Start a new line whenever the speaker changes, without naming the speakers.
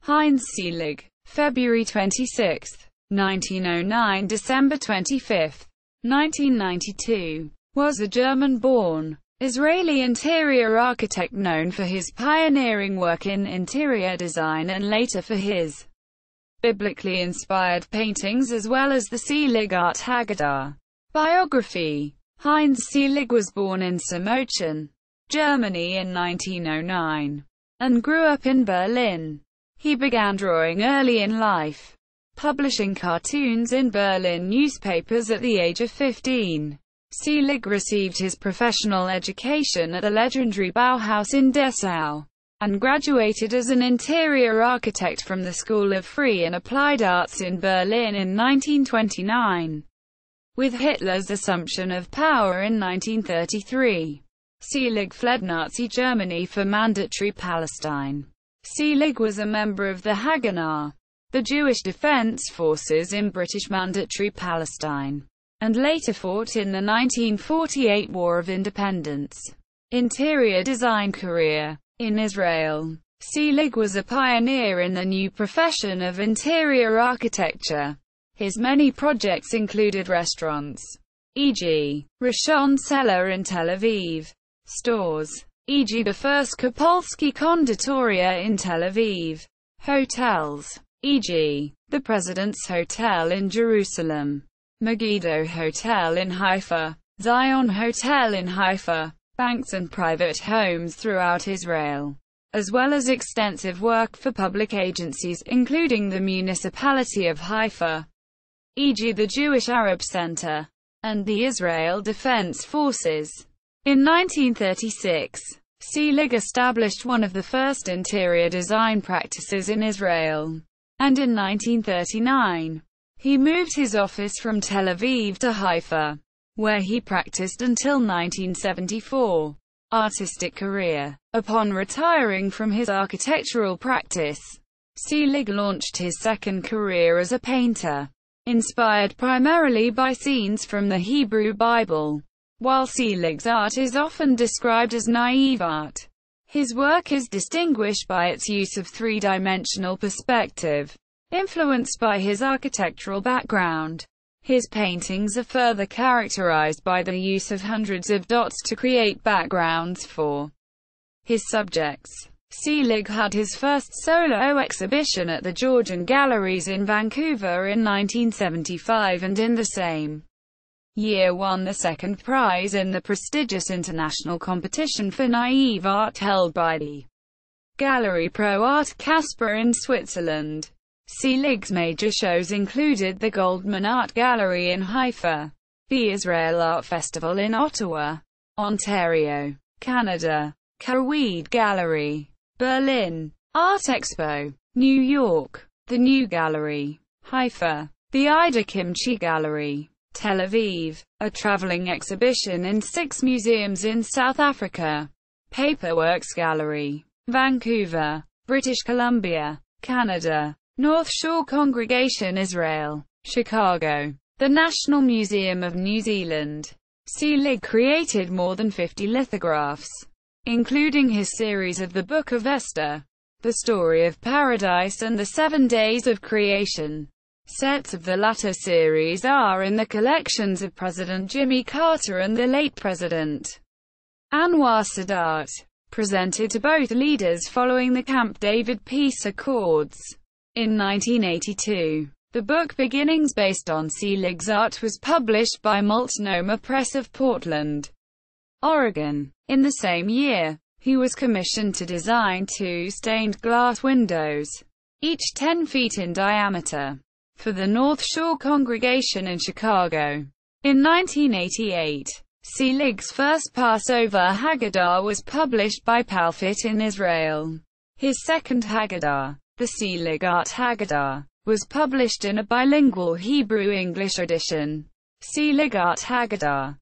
Heinz Seelig, February 26, 1909 – December 25, 1992, was a German-born, Israeli interior architect known for his pioneering work in interior design and later for his biblically inspired paintings as well as the Seelig Art Haggadah. Biography. Heinz Seelig was born in Samochen, Germany in 1909, and grew up in Berlin. He began drawing early in life, publishing cartoons in Berlin newspapers at the age of 15. Seelig received his professional education at the legendary Bauhaus in Dessau, and graduated as an interior architect from the School of Free and Applied Arts in Berlin in 1929. With Hitler's assumption of power in 1933, Seelig fled Nazi Germany for Mandatory Palestine. Seelig was a member of the Haganah, the Jewish Defense Forces in British Mandatory Palestine, and later fought in the 1948 War of Independence. Interior design career. In Israel, Seelig was a pioneer in the new profession of interior architecture. His many projects included restaurants, e.g., Rishon Cellar in Tel Aviv, stores, e.g. the first Kopolsky Konditoria in Tel Aviv, hotels, e.g., the President's Hotel in Jerusalem, Megiddo Hotel in Haifa, Zion Hotel in Haifa, banks and private homes throughout Israel, as well as extensive work for public agencies, including the municipality of Haifa, e.g. the Jewish Arab Center, and the Israel Defense Forces. In 1936, Seelig established one of the first interior design practices in Israel, and in 1939, he moved his office from Tel Aviv to Haifa, where he practiced until 1974. Artistic career. Upon retiring from his architectural practice, Seelig launched his second career as a painter, inspired primarily by scenes from the Hebrew Bible. While Seelig's art is often described as naive art, his work is distinguished by its use of three-dimensional perspective, influenced by his architectural background. His paintings are further characterized by the use of hundreds of dots to create backgrounds for his subjects. Seelig had his first solo exhibition at the Georgian Galleries in Vancouver in 1975 and in the same year won the second prize in the prestigious international competition for naive art held by the Galerie Pro Art Casper in Switzerland. Seelig's major shows included the Goldman Art Gallery in Haifa, the Israel Art Festival in Ottawa, Ontario, Canada, Carweed Gallery, Berlin, Art Expo, New York, the New Gallery, Haifa, the Ida Kimchi Gallery, Tel Aviv, a traveling exhibition in 6 museums in South Africa, Paperworks Gallery, Vancouver, British Columbia, Canada, North Shore Congregation Israel, Chicago, the National Museum of New Zealand. Seelig created more than 50 lithographs, including his series of the Book of Esther, the Story of Paradise and the 7 Days of Creation. Sets of the latter series are in the collections of President Jimmy Carter and the late President Anwar Sadat, presented to both leaders following the Camp David peace accords. In 1982, the book Beginnings, based on Seelig's art, was published by Multnomah Press of Portland, Oregon. In the same year, he was commissioned to design 2 stained glass windows, each 10 feet in diameter, for the North Shore Congregation in Chicago. In 1988, Seelig's first Passover Haggadah was published by Palfit in Israel. His second Haggadah, the Seelig Art Haggadah, was published in a bilingual Hebrew-English edition. Seelig Art Haggadah